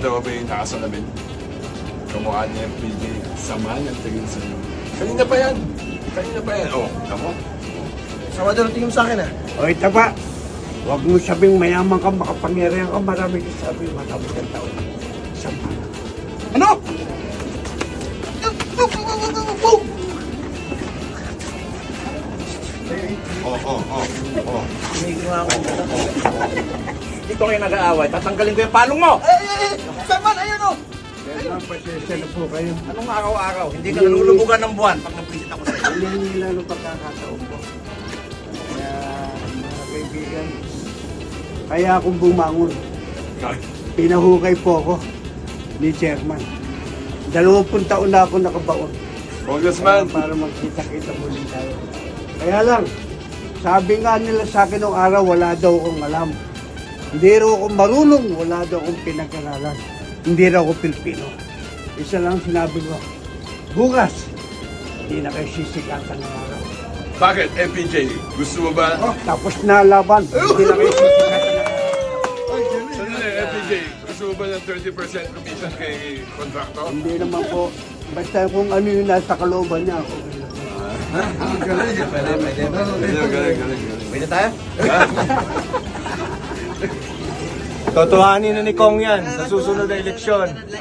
Nakita mo ba yung nakasalamin? Kamukha niya yung PJ. Sama niyang tingin sa iyo. Kanina pa yan. Kanina pa yan. Oh, tamo. Sama daw tingin mo sa akin, ha? O ito ba? Huwag mo sabing mayaman ka, makapangyarihan ka, marami ka sabi, matapos ang tao. Sama. Ano? May ginawa ko. Dito kayo nag-aaway, tatanggalin ko yung palong mo! Saman, ayun, oh! Kaya nga, pasensya na po kayo. Anong araw-araw? Hindi ka nalulubugan ng buwan pag nag-visit ako sa iyo. Yan yung lalo pagkakataon ko. Kaya, mga kaibigan, kaya akong bumangon. Pinahukay po ako ni Chairman. 20 taon na ako nakabaon. Congressman. Para magkita-kita muli tayo. Kaya lang, sabi nga nila sa akin nung araw, wala daw akong alam. Hindi raw ako marunong, wala daw akong pinag-aralan. Hindi raw ako Pilipino. Isa lang sinabi ko, bukas, hindi na kayo sisikatan ng araw. Bakit, FPJ? Gusto mo ba? Oh, tapos na laban, hindi na kayo sisikatan ng araw. Sandali, FPJ. Gusto mo ba ng 30% commission kay contractor? Hindi naman po, basta kung ano yung nasa kalooban niya ako. Galing. Pwede tayo? Totohanin na ni Kong yan sa susunod na eleksyon.